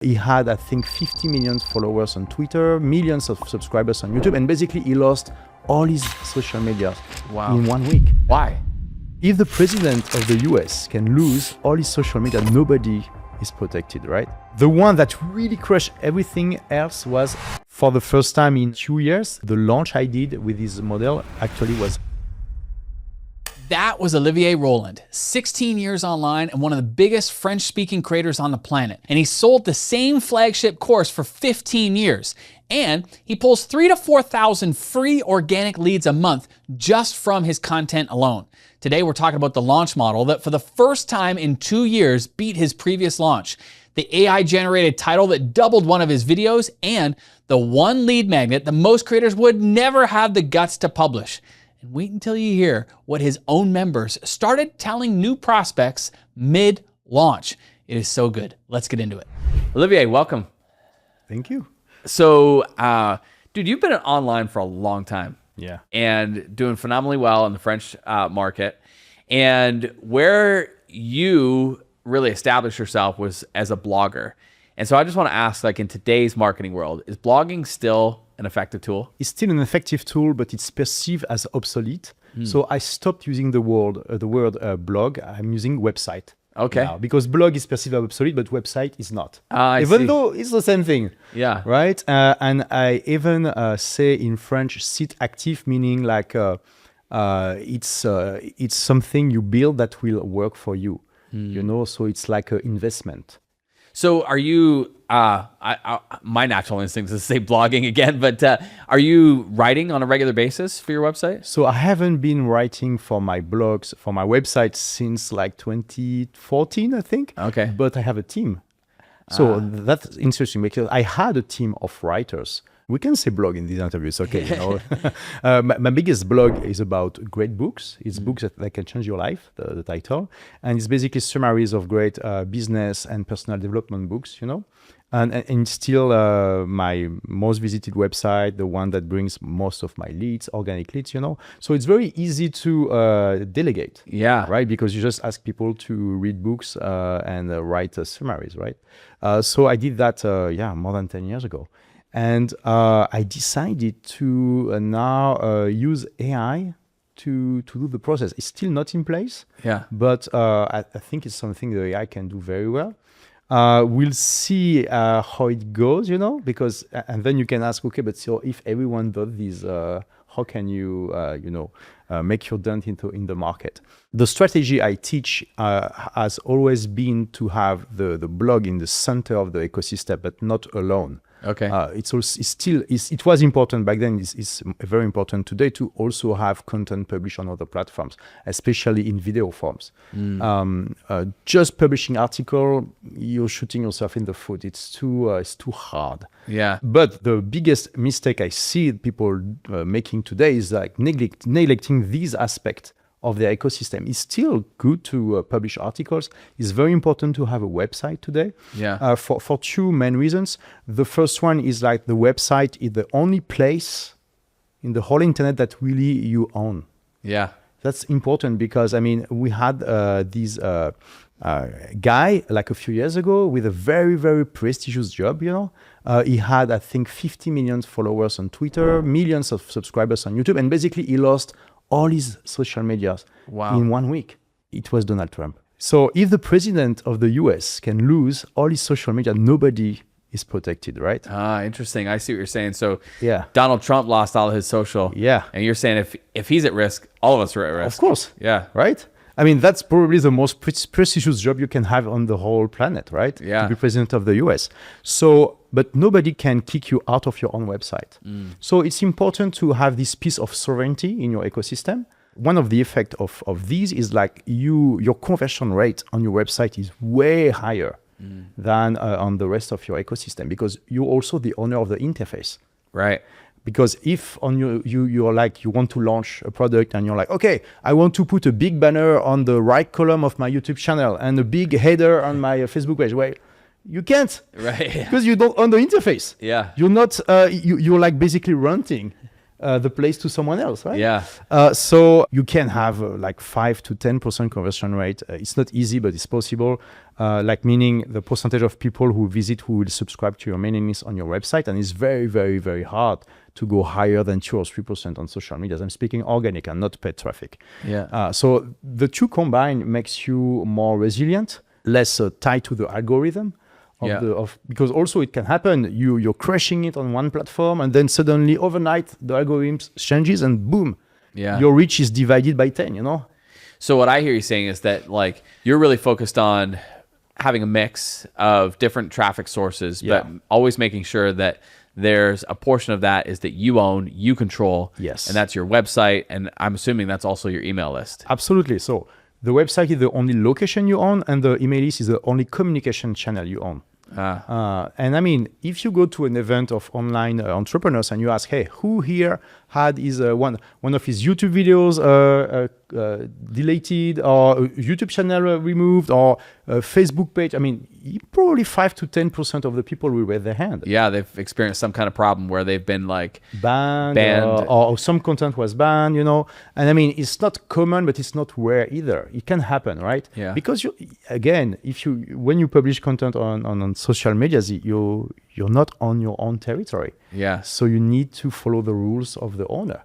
He had, I think, 50 million followers on Twitter, millions of subscribers on YouTube, and basically he lost all his social media in 1 week. Why? If the president of the US can lose all his social media, nobody is protected, right? The one that really crushed everything else was, for the first time in 2 years, the launch I did with his model actually was. That was Olivier Roland, 16 years online and one of the biggest French-speaking creators on the planet. And he sold the same flagship course for 15 years. And he pulls 3,000 to 4,000 free organic leads a month just from his content alone. Today, we're talking about the launch model that for the first time in 2 years beat his previous launch, the AI-generated title that doubled one of his videos, and the one lead magnet that most creators would never have the guts to publish. And wait until you hear what his own members started telling new prospects mid-launch. It is so good. Let's get into it. Olivier, welcome. Thank you. So, dude, you've been online for a long time. Yeah. And doing phenomenally well in the French market. And where you really established yourself was as a blogger. And so I just want to ask, like in today's marketing world, is blogging still an effective tool? It's still an effective tool, but it's perceived as obsolete. So I stopped using the word blog. I'm using website. Okay. Now, because blog is perceived as obsolete, but website is not. Even though it's the same thing. Yeah. Right? And I even say in French, site active, meaning like it's something you build that will work for you. You know, so it's like an investment. So are you, my natural instinct is to say blogging again, but are you writing on a regular basis for your website? So I haven't been writing for my blogs, for my website since like 2014, I think. Okay. But I have a team. So that's interesting because I had a team of writers. We can say blog in these interviews, okay? You know, my biggest blog is about great books. It's books that can change your life, the title. And it's basically summaries of great business and personal development books, you know? And still my most visited website, the one that brings most of my leads, organic leads, you know? So it's very easy to delegate. Yeah. Right? Because you just ask people to read books and write summaries, right? So I did that, more than 10 years ago. And I decided to now use AI to do the process. It's still not in place, but I think it's something the AI can do very well. We'll see how it goes, you know, because, and then you can ask, okay, but so if everyone does this, how can you, make your dent in the market? The strategy I teach has always been to have the blog in the center of the ecosystem, but not alone. Okay. It was important back then. It's very important today to also have content published on other platforms, especially in video forms. Just publishing article, you're shooting yourself in the foot. It's too hard. Yeah. But the biggest mistake I see people making today is like neglecting these aspects of their ecosystem. It's still good to publish articles. It's very important to have a website today. Yeah. For two main reasons. The first one is like the website is the only place in the whole internet that really you own. Yeah. That's important because, I mean, we had this guy like a few years ago with a very, very prestigious job, you know. He had, I think, 50 million followers on Twitter, millions of subscribers on YouTube, and basically he lost all his social media in 1 week. It was Donald Trump. So if the president of the US can lose all his social media, nobody is protected, right? Interesting. I see what you're saying. So yeah, Donald Trump lost all of his social. Yeah. And you're saying if he's at risk, all of us are at risk. Of course. Yeah. Right? I mean, that's probably the most prestigious job you can have on the whole planet, right? Yeah. To be president of the US. So, but nobody can kick you out of your own website. So it's important to have this piece of sovereignty in your ecosystem. One of the effects of these is like your conversion rate on your website is way higher than on the rest of your ecosystem because you're also the owner of the interface. Right. Because if on you're like, you want to launch a product and you're like, okay, I want to put a big banner on the right column of my YouTube channel and a big header on my Facebook page. Well, you can't, right? Because you don't own the interface. Yeah. You're not, you're like basically renting the place to someone else, right? Yeah. So you can have like 5 to 10% conversion rate. It's not easy, but it's possible. Like meaning the percentage of people who visit, who will subscribe to your mailing list on your website, and it's very, very, very hard to go higher than 2 or 3% on social media. I'm speaking organic and not paid traffic. Yeah. So the two combined makes you more resilient, less tied to the algorithm. Because also it can happen, you're crushing it on one platform, and then suddenly overnight the algorithm changes, and boom, your reach is divided by 10, you know? So what I hear you saying is that like you're really focused on having a mix of different traffic sources, but always making sure that there's a portion of that is that you own, you control. Yes. And that's your website. And I'm assuming that's also your email list. Absolutely. So the website is the only location you own, and the email list is the only communication channel you own. And I mean, if you go to an event of online entrepreneurs and you ask, hey, who here had his one of his YouTube videos deleted, or a YouTube channel removed, or a Facebook page, I mean, probably 5 to 10% of the people will raise their hand. Yeah, they've experienced some kind of problem where they've been like banned. Or some content was banned, you know. And I mean, it's not common, but it's not rare either. It can happen, right? Yeah. Because when you publish content on social media, you're not on your own territory. Yeah. So you need to follow the rules of the owner.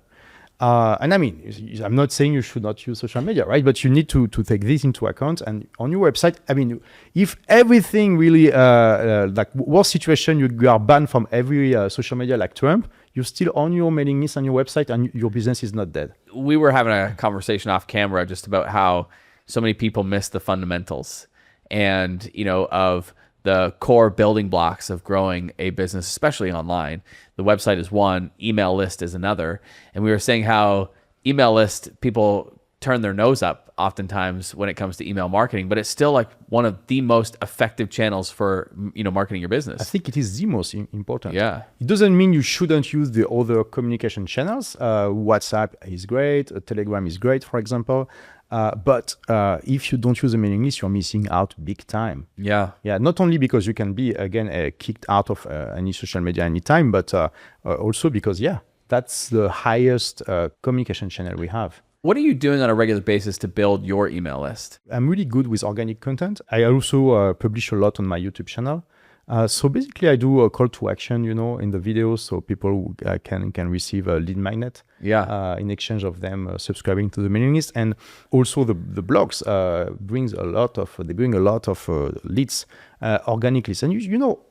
And I mean, I'm not saying you should not use social media, right? But you need to take this into account. And on your website, I mean, if everything really, like worst situation, you are banned from every social media like Trump, you're still on your mailing list on your website, and your business is not dead. We were having a conversation off camera just about how so many people miss the fundamentals and, of the core building blocks of growing a business, especially online. The website is one, email list is another. And we were saying how email list, people turn their nose up oftentimes when it comes to email marketing, but it's still like one of the most effective channels for, marketing your business. I think it is the most important. Yeah. It doesn't mean you shouldn't use the other communication channels. WhatsApp is great. Telegram is great, for example. But if you don't use a mailing list, you're missing out big time. Yeah. Yeah. Not only because you can be, again, kicked out of any social media anytime, but also because, that's the highest communication channel we have. What are you doing on a regular basis to build your email list? I'm really good with organic content. I also publish a lot on my YouTube channel. So basically, I do a call to action, in the videos, so people can receive a lead magnet. In exchange of them subscribing to the mailing list, and also the blogs bring a lot of leads, organic leads, and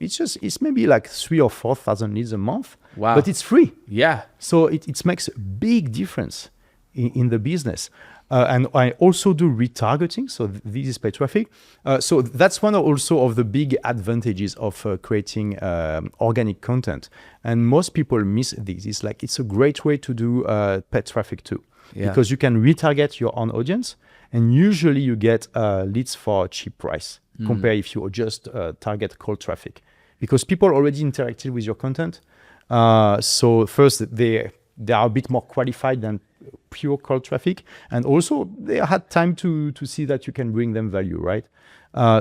it's maybe like 3,000 or 4,000 leads a month. Wow! But it's free. Yeah. So it makes a big difference in the business. And I also do retargeting, so this is paid traffic. So that's one also of the big advantages of creating organic content. And most people miss this. It's a great way to do paid traffic too, because you can retarget your own audience, and usually you get leads for a cheap price compared if you just target cold traffic, because people already interacted with your content. So first, they are a bit more qualified than pure cold traffic, and also they had time to see that you can bring them value, right?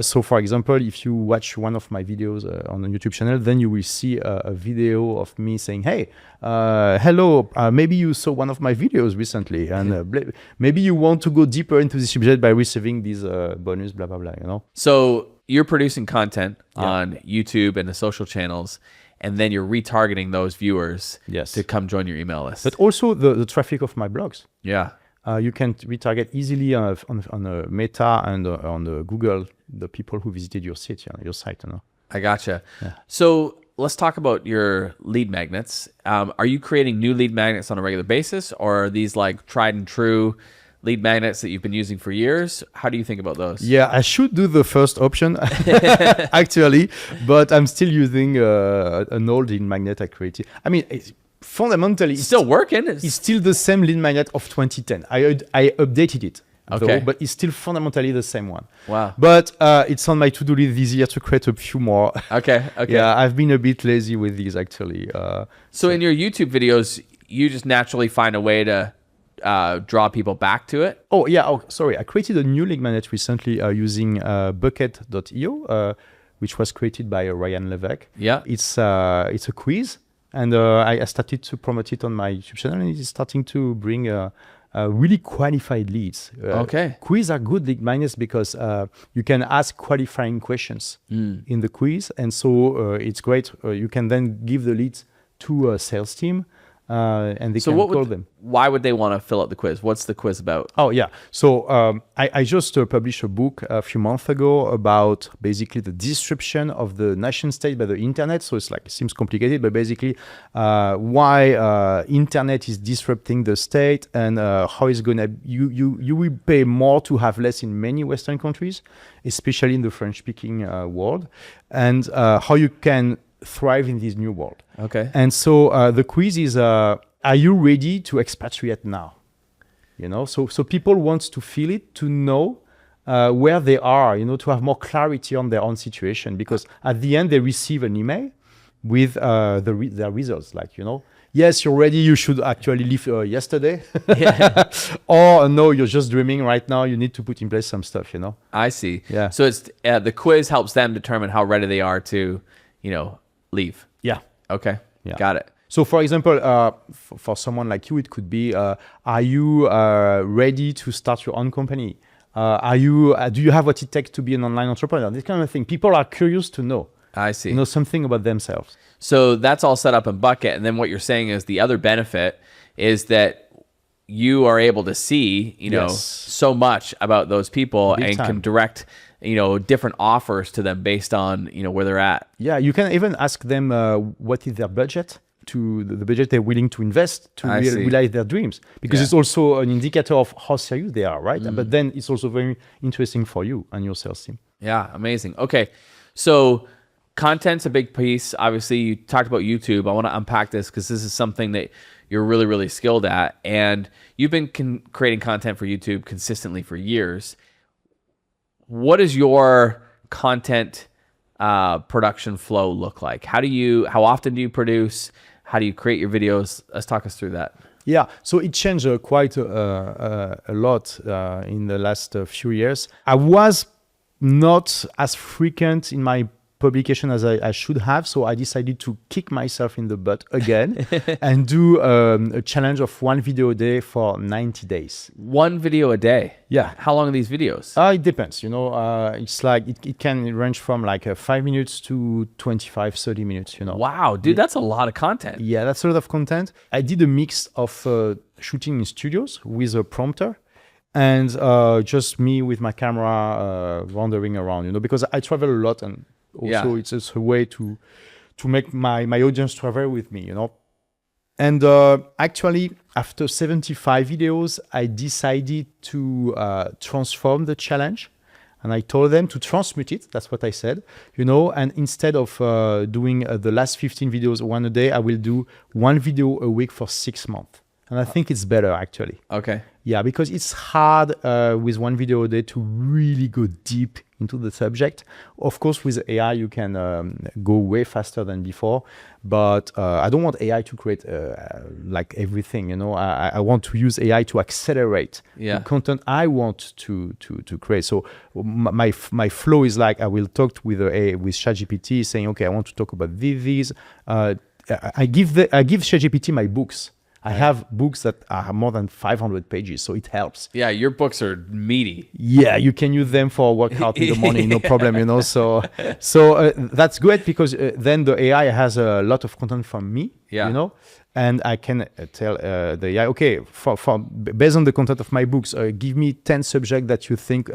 So for example, if you watch one of my videos on the YouTube channel, then you will see a video of me saying, hey, hello, maybe you saw one of my videos recently, and maybe you want to go deeper into the subject by receiving these bonus, blah, blah, blah, So you're producing content on YouTube and the social channels, and then you're retargeting those viewers to come join your email list. But also the traffic of my blogs. Yeah. You can retarget easily on Meta and on Google the people who visited your site. I gotcha. Yeah. So let's talk about your lead magnets. Are you creating new lead magnets on a regular basis, or are these like tried and true lead magnets that you've been using for years? How do you think about those? Yeah, I should do the first option actually, but I'm still using an old lead magnet I created. I mean, fundamentally, it's still working. It's still the same lead magnet of 2010. I updated it, though, but it's still fundamentally the same one. Wow. But it's on my to-do list this year to create a few more. Okay. Yeah, I've been a bit lazy with these actually. So in your YouTube videos, you just naturally find a way to draw people back to it? Oh, yeah. Oh, sorry. I created a new lead magnet recently using bucket.io, which was created by Ryan Levesque. Yeah. It's a quiz And I started to promote it on my YouTube channel, and it's starting to bring really qualified leads. Okay. Quiz are good lead magnets because you can ask qualifying questions in the quiz, and so it's great. You can then give the leads to a sales team, and they can call them. Why would they want to fill out the quiz? What's the quiz about? Oh, yeah. So I just published a book a few months ago about basically the disruption of the nation state by the internet. So it's like, it seems complicated, but basically why internet is disrupting the state, and how it's going to, you will pay more to have less in many Western countries, especially in the French-speaking world, and how you can thrive in this new world. Okay. And so the quiz is, are you ready to expatriate now? You know, so people want to feel it, to know where they are, you know, to have more clarity on their own situation, because at the end they receive an email with their results, like, you know, yes, you're ready, you should actually leave yesterday. Or no, you're just dreaming right now, you need to put in place some stuff, you know. I see. Yeah. So it's the quiz helps them determine how ready they are to, you know, leave. Yeah. Okay. Yeah. Got it. So, for example, for someone like you, it could be: are you ready to start your own company? Do you have what it takes to be an online entrepreneur? This kind of thing. People are curious to know. I see. You know, something about themselves. So that's all set up in bucket, and then what you're saying is the other benefit is that you are able to see, you know, so much about those people and can direct, you know, different offers to them based on, you know, where they're at. Yeah, you can even ask them what is their budget, to the budget they're willing to invest to realize their dreams, because it's also an indicator of how serious they are, right? But then it's also very interesting for you and your sales team. Yeah, amazing. Okay, so content's a big piece. Obviously, you talked about YouTube. I want to unpack this because this is something that you're really, really skilled at, and you've been creating content for YouTube consistently for years. What does your content production flow look like? How often do you produce? How do you create your videos? Let's talk us through that. Yeah, so it changed quite a lot in the last few years. I was not as frequent in my publication as I should have, so I decided to kick myself in the butt again and do a challenge of one video a day for 90 days. One video a day? Yeah. How long are these videos? It depends, you know. It's like it can range from like 5 minutes to 25, 30 minutes, you know. Wow, dude, that's a lot of content. Yeah, that's a lot of content. I did a mix of shooting in studios with a prompter, and just me with my camera wandering around, you know, because I travel a lot, and also it's just a way to make my audience travel with me, you know. And actually, after 75 videos, I decided to transform the challenge, and I told them to transmute it. That's what I said, you know. And instead of doing the last 15 videos one a day, I will do one video a week for 6 months. And I think it's better, actually. Okay. Yeah, because it's hard with one video a day to really go deep into the subject. Of course, with AI, you can go way faster than before. But I don't want AI to create like everything, you know. I want to use AI to accelerate the content I want to create. So my flow is like, I will talk with ChatGPT, saying, okay, I want to talk about these. I give ChatGPT my books. I have books that are more than 500 pages, so it helps. Yeah, your books are meaty. Yeah, you can use them for workout in the morning, no problem, you know. So that's great, because then the AI has a lot of content from me, you know, and I can tell the AI, okay, based on the content of my books, give me 10 subjects that you think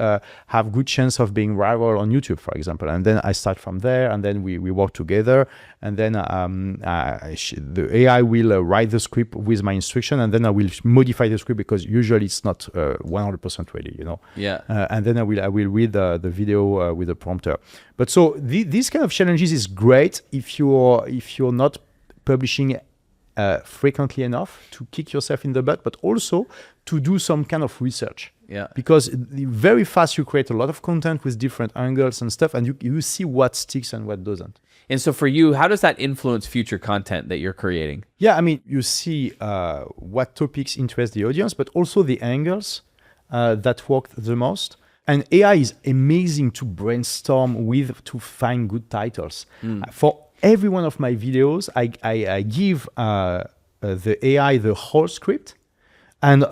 have good chance of being viral on YouTube, for example. And then I start from there, and then we work together. And then the AI will write the script with my instruction, and then I will modify the script, because usually it's not 100% ready, you know. Yeah. And then I will read the video with the prompter. But so these kind of challenges is great if you're not publishing frequently enough to kick yourself in the butt, but also to do some kind of research. Yeah. Because very fast you create a lot of content with different angles and stuff, and you see what sticks and what doesn't. And so for you, how does that influence future content that you're creating? Yeah, I mean, you see what topics interest the audience, but also the angles that work the most. And AI is amazing to brainstorm with, to find good titles. every one of my videos, I give the AI the whole script and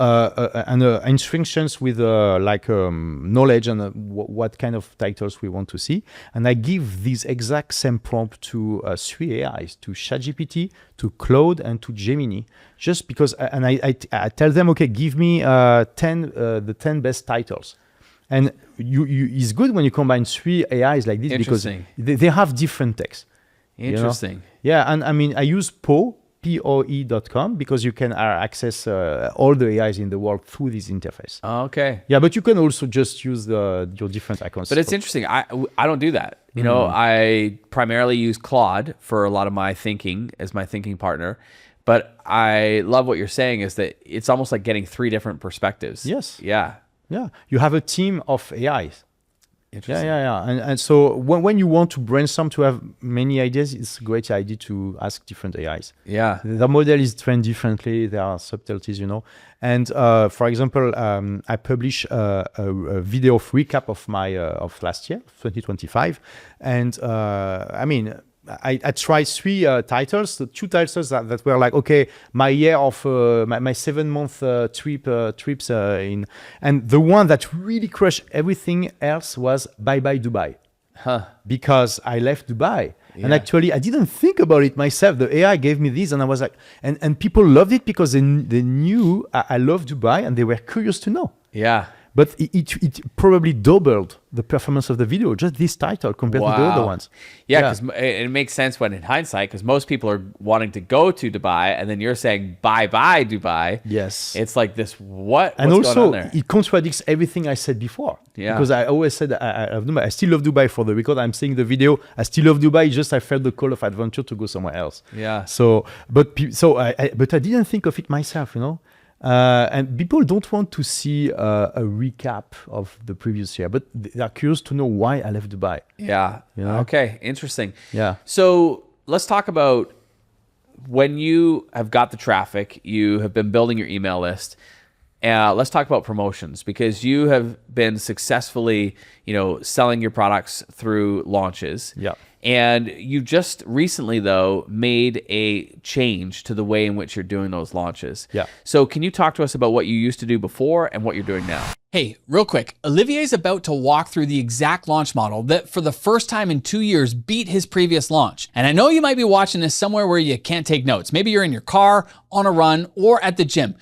instructions with knowledge and what kind of titles we want to see. And I give this exact same prompt to 3 AIs, to ChatGPT, to Claude, and to Gemini, just because. And I tell them, okay, give me the 10 best titles. And it's good when you combine 3 AIs like this because they have different text. Interesting. You know? Yeah, and I mean, I use POE.com because you can access all the AIs in the world through this interface. Okay. Yeah, but you can also just use your different accounts. But it's interesting. I don't do that. You know, I primarily use Claude for a lot of my thinking as my thinking partner. But I love what you're saying is that it's almost like getting 3 different perspectives. Yes. Yeah. Yeah. You have a team of AIs. Interesting. Yeah. And so when you want to brainstorm to have many ideas, it's a great idea to ask different AIs. Yeah. The model is trained differently. There are subtleties, you know. And for example, I publish a video of recap of my of last year, 2025. And I mean, I tried 3 titles, 2 titles that were like, okay, my year of my 7-month trips in, and the one that really crushed everything else was Bye Bye Dubai, because I left Dubai. And actually, I didn't think about it myself. The AI gave me this, and I was like, and people loved it because they knew I love Dubai, and they were curious to know. Yeah. But it probably doubled the performance of the video, just this title compared to the other ones. Yeah, because it makes sense when in hindsight, because most people are wanting to go to Dubai, and then you're saying bye-bye Dubai. Yes. It's like this, what's and going also, on there? it contradicts everything I said before. Yeah. Because I always said I love Dubai. I still love Dubai for the record. I'm seeing the video. I still love Dubai. Just I felt the call of adventure to go somewhere else. Yeah. So, but I didn't think of it myself, you know. And people don't want to see a recap of the previous year, but they are curious to know why I left Dubai. Yeah. You know? Okay. Interesting. Yeah. So let's talk about when you have got the traffic, you have been building your email list. Let's talk about promotions, because you have been successfully, selling your products through launches. Yeah. And you just recently, though, made a change to the way in which you're doing those launches. Yeah. So can you talk to us about what you used to do before and what you're doing now? Hey, real quick, Olivier's about to walk through the exact launch model that for the first time in 2 years beat his previous launch. And I know you might be watching this somewhere where you can't take notes. Maybe you're in your car, on a run, or at the gym.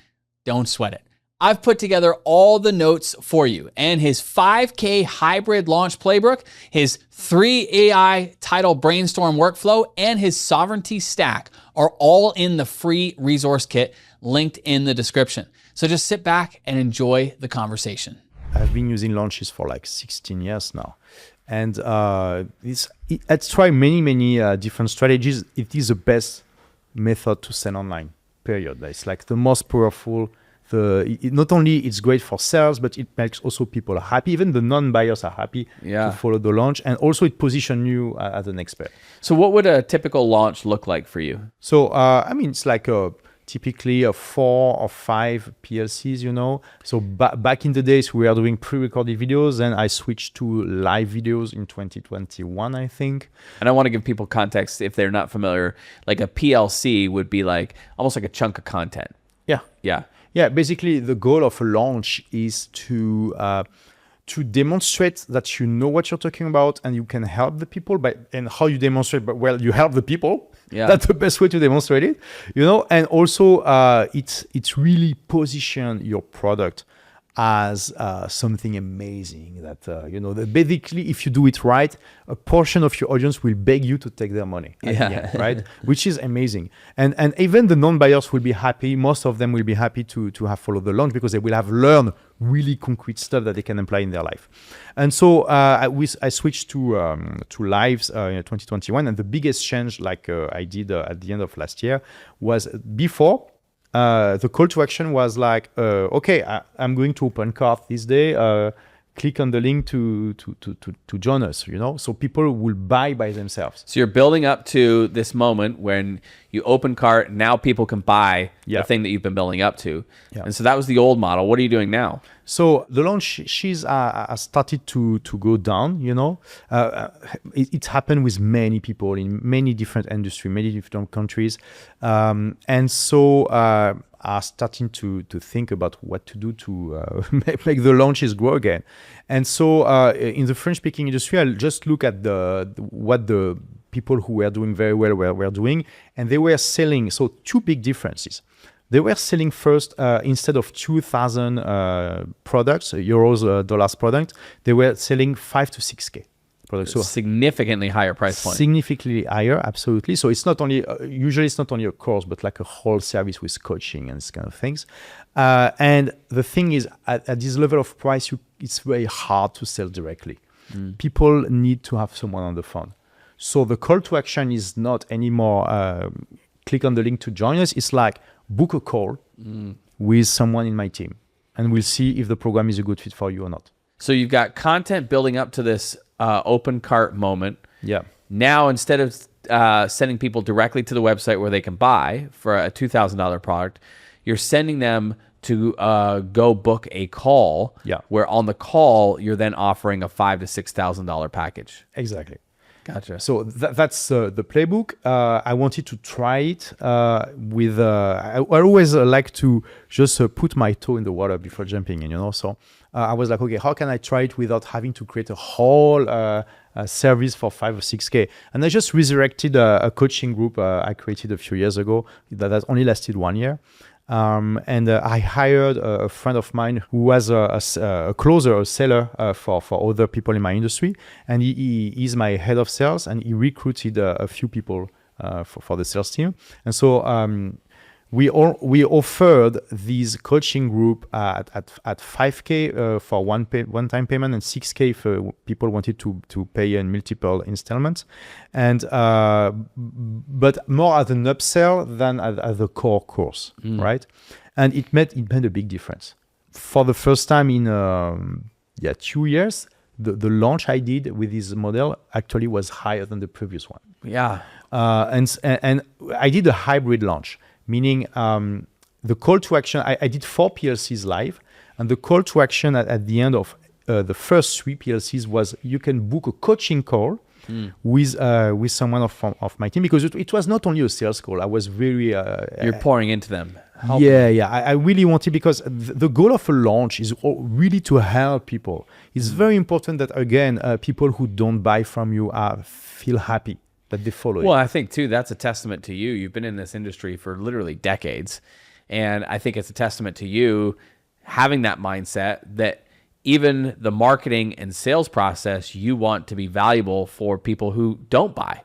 Don't sweat it. I've put together all the notes for you, and his 5K hybrid launch playbook, his 3 AI title brainstorm workflow, and his sovereignty stack are all in the free resource kit linked in the description. So just sit back and enjoy the conversation. I've been using launches for like 16 years now. And I've tried many different strategies. It is the best method to sell online, period. It's like the most powerful. Not only it's great for sales, but it makes also people happy. Even the non-buyers are happy to follow the launch. And also it positions you as an expert. So what would a typical launch look like for you? So, it's like typically 4 or 5 PLCs, So back in the days, we were doing pre-recorded videos, and I switched to live videos in 2021, I think. And I want to give people context if they're not familiar. Like a PLC would be like almost like a chunk of content. Yeah. Yeah. Yeah, basically the goal of a launch is to demonstrate that you know what you're talking about and you can help the people. And how you demonstrate? But you help the people. Yeah. That's the best way to demonstrate it, And also, it's really position your product as something amazing that basically, if you do it right, a portion of your audience will beg you to take their money at the end, right? Which is amazing. And even the non-buyers will be happy. Most of them will be happy to have followed the launch because they will have learned really concrete stuff that they can apply in their life. And so I switched to lives in 2021, and the biggest change, I did at the end of last year, was before. The call to action was like, okay, I'm going to open cart this day. click on the link to join us, so people will buy by themselves. So you're building up to this moment when you open cart, now people can buy the thing that you've been building up to. Yeah. And so that was the old model. What are you doing now? So the launch started to go down, it happened with many people in many different industries, many different countries. And so are starting to think about what to do to make the launches grow again. And so in the French-speaking industry, I'll just look at what the people who were doing very well were doing, and they were selling. So two big differences. They were selling first, instead of 2,000 products, euros, dollars product, they were selling 5 to 6K. Products. So significantly higher price point. Significantly higher, absolutely. So it's not only, usually it's not only a course, but like a whole service with coaching and this kind of things. And the thing is, at this level of price, it's very hard to sell directly. People need to have someone on the phone. So the call to action is not anymore click on the link to join us. It's like book a call with someone in my team, and we'll see if the program is a good fit for you or not. So you've got content building up to this open cart moment. Yeah. Now, instead of sending people directly to the website where they can buy for a $2,000 product, you're sending them to go book a call. Yeah. Where on the call, you're then offering a $5,000 to $6,000 package. Exactly. Gotcha. So that's the playbook. I wanted to try it with. I always like to just put my toe in the water before jumping in. So I was like, okay, how can I try it without having to create a whole service for 5 or 6K? And I just resurrected a coaching group I created a few years ago that only lasted 1 year. And I hired a friend of mine who was a closer, a seller for other people in my industry, and he is my head of sales, and he recruited a few people for the sales team. And so we offered this coaching group at 5K for one-time payment and 6K if people wanted to pay in multiple installments, and but more as an upsell than as a core course, right? And it made a big difference. For the first time in 2 years, the launch I did with this model actually was higher than the previous one. Yeah. And I did a hybrid launch. Meaning the call to action, I did 4 PLCs live, and the call to action at the end of the first 3 PLCs was you can book a coaching call with someone of my team, because it was not only a sales call. I was very... You're pouring into them. Yeah. I really wanted, because the goal of a launch is really to help people. It's very important that, again, people who don't buy from you feel happy that they follow it. Well, I think too, that's a testament to you. You've been in this industry for literally decades. And I think it's a testament to you having that mindset that even the marketing and sales process, you want to be valuable for people who don't buy.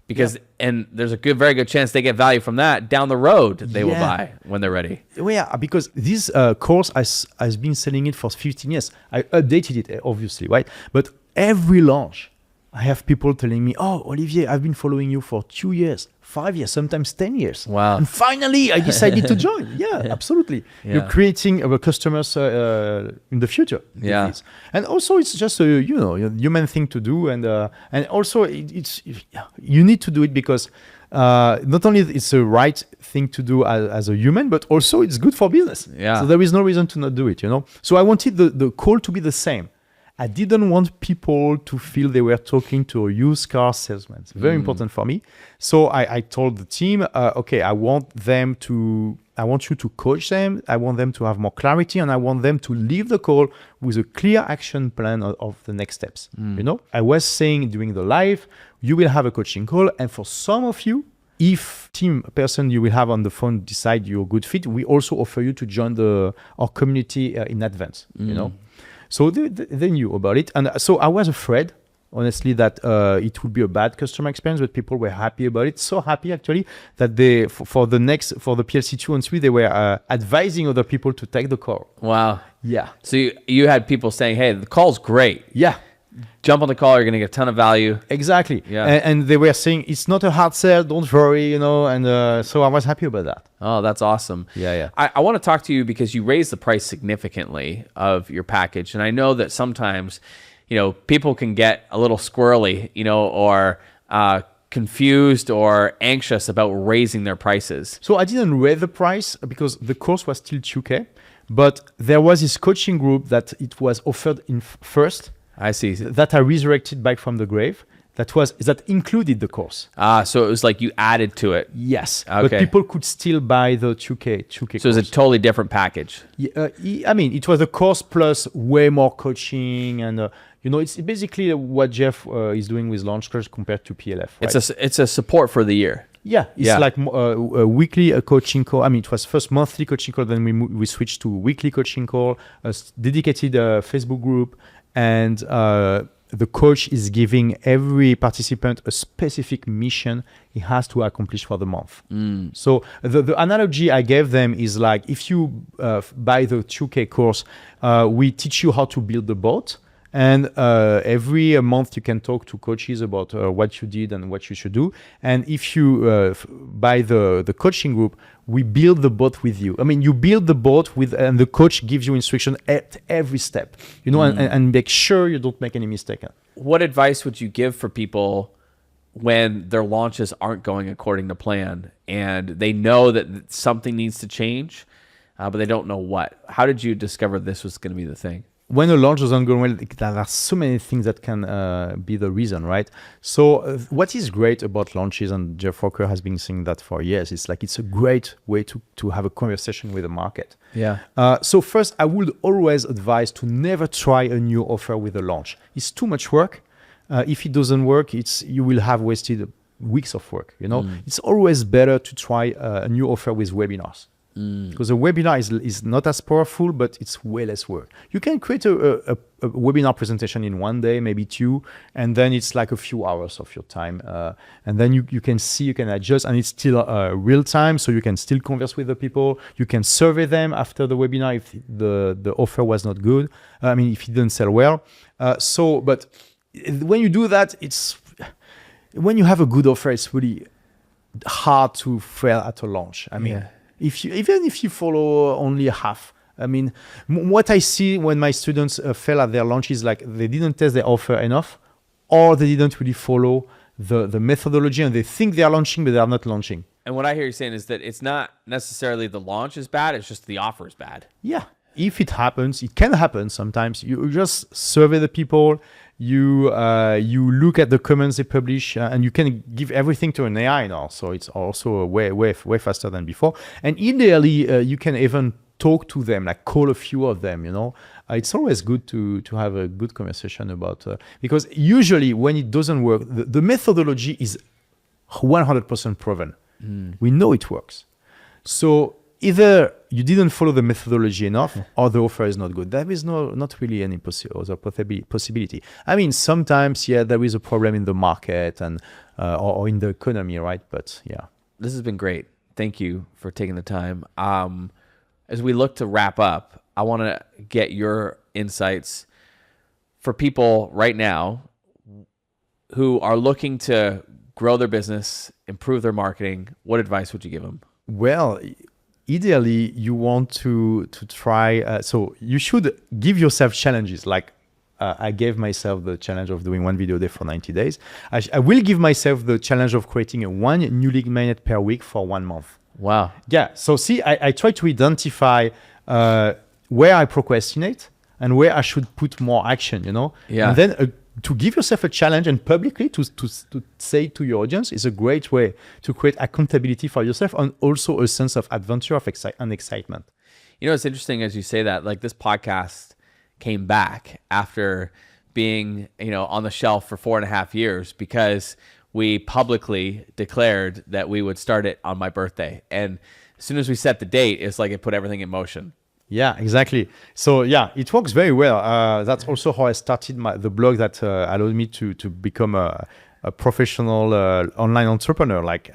Because, and there's a very good chance they get value from that down the road. They will buy when they're ready. Well, yeah, because this course has been selling it for 15 years. I updated it, obviously, right? But every launch, I have people telling me, oh, Olivier, I've been following you for 2 years, 5 years, sometimes 10 years. Wow. And finally, I decided to join. Yeah, absolutely. Yeah. You're creating customers in the future. Yeah. And also, it's just a human thing to do. And also, it's you need to do it because not only it's the right thing to do as a human, but also it's good for business. Yeah. So there is no reason to not do it, So I wanted the call to be the same. I didn't want people to feel they were talking to a used car salesman. It's very important for me. So I told the team, okay, I want you to coach them. I want them to have more clarity, and I want them to leave the call with a clear action plan of the next steps. I was saying during the live, you will have a coaching call, and for some of you, if team person you will have on the phone decide you're a good fit, we also offer you to join our community in advance. So they knew about it. And so I was afraid, honestly, that it would be a bad customer experience, but people were happy about it. So happy, actually, that they, for the PLC 2 and 3, they were advising other people to take the call. Wow. Yeah. So you had people saying, hey, the call's great. Yeah. jump on the call. You're going to get a ton of value. Exactly. Yeah. And they were saying it's not a hard sell, don't worry, and so I was happy about that. Oh, that's awesome. Yeah. I want to talk to you because you raised the price significantly of your package. And I know that sometimes, people can get a little squirrely, or confused or anxious about raising their prices. So I didn't raise the price because the course was still 2K, but there was this coaching group that it was offered in first I see. that I resurrected back from the grave. That included the course. So it was like you added to it. Yes, Okay. but people could still buy the 2K So course. it's a totally different package. I mean, it was a course plus way more coaching, and it's basically what Jeff is doing with Launchers compared to PLF. Right? It's a support for the year. Yeah, it's like a weekly coaching call. I mean, it was first monthly coaching call, then we switched to weekly coaching call, a dedicated Facebook group, and the coach is giving every participant a specific mission he has to accomplish for the month. So the analogy I gave them is like, if you buy the 2K course, we teach you how to build the boat. And every month you can talk to coaches about what you did and what you should do. And if you buy the coaching group, we build the boat with you. I mean, you build the boat and the coach gives you instruction at every step, and make sure you don't make any mistake. What advice would you give for people when their launches aren't going according to plan and they know that something needs to change, but they don't know what? How did you discover this was going to be the thing? When a launch doesn't go well, there are so many things that can be the reason, right? So what is great about launches, and Jeff Walker has been saying that for years, it's a great way to have a conversation with the market. Yeah. So first, I would always advise to never try a new offer with a launch. It's too much work. If it doesn't work, you will have wasted weeks of work. It's always better to try a new offer with webinars. Because a webinar is not as powerful, but it's way less work. You can create a webinar presentation in one day, maybe two, and then it's like a few hours of your time. And then you can see, you can adjust, and it's still real time, so you can still converse with the people. You can survey them after the webinar if the offer was not good. If it didn't sell well. But when you do that, when you have a good offer, it's really hard to fail at a launch. Even if you follow only half, what I see when my students fail at their launch is like they didn't test their offer enough, or they didn't really follow the methodology, and they think they are launching, but they are not launching. And what I hear you saying is that it's not necessarily the launch is bad, it's just the offer is bad. Yeah. If it happens, it can happen sometimes. You just survey the people, you look at the comments they publish, and you can give everything to an AI now. So it's also way faster than before. And ideally, you can even talk to them, like call a few of them. It's always good to have a good conversation about because usually when it doesn't work, the methodology is 100% proven. We know it works. So either you didn't follow the methodology enough, or the offer is not good. There is not really any other possibility. Sometimes, there is a problem in the market and or in the economy, right? But yeah. This has been great. Thank you for taking the time. As we look to wrap up, I want to get your insights for people right now who are looking to grow their business, improve their marketing. What advice would you give them? Well, ideally, you want to try. So you should give yourself challenges. Like I gave myself the challenge of doing one video a day for 90 days. I will give myself the challenge of creating one new lead magnet per week for 1 month. Wow. Yeah. So see, I try to identify where I procrastinate and where I should put more action. Yeah. And then to give yourself a challenge and publicly to say to your audience is a great way to create accountability for yourself and also a sense of adventure and excitement. It's interesting as you say that, like this podcast came back after being, on the shelf for 4.5 years because we publicly declared that we would start it on my birthday. And as soon as we set the date, it's like it put everything in motion. Yeah, exactly. So it works very well. That's also how I started the blog that allowed me to become a a professional online entrepreneur. Like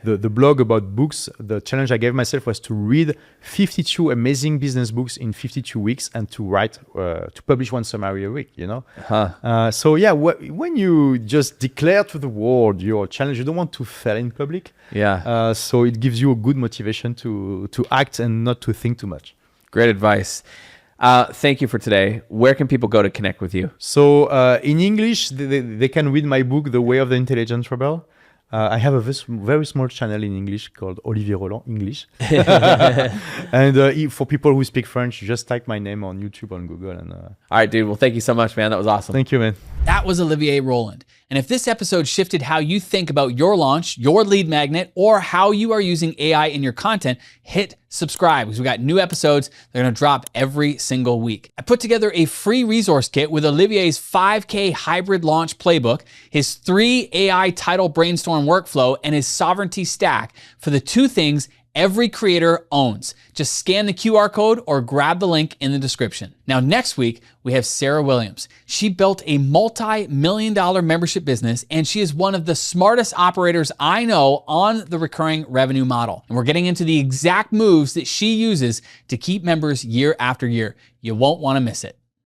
the blog about books, the challenge I gave myself was to read 52 amazing business books in 52 weeks and to write, to publish one summary a week, you know? So yeah, when you just declare to the world your challenge, you don't want to fail in public. Yeah. So it gives you a good motivation to act and not to think too much. Great advice. Thank you for today. Where can people go to connect with you? So in English, they can read my book, The Way of the Intelligent Rebel. I have a very small channel in English called Olivier Roland English. And for people who speak French, just type my name on YouTube, on Google. And all right, dude. Well, thank you so much, man. That was awesome. Thank you, man. That was Olivier Roland. And if this episode shifted how you think about your launch, your lead magnet, or how you are using AI in your content, hit subscribe because we got new episodes. They're going to drop every single week. I put together a free resource kit with Olivier's 5K hybrid launch playbook, his 3 AI title brainstorm workflow, and his sovereignty stack for the 2 things every creator owns. Just scan the QR code or grab the link in the description. Now, next week, we have Sarah Williams. She built a multi-million-dollar membership business, and she is one of the smartest operators I know on the recurring revenue model. And we're getting into the exact moves that she uses to keep members year after year. You won't want to miss it.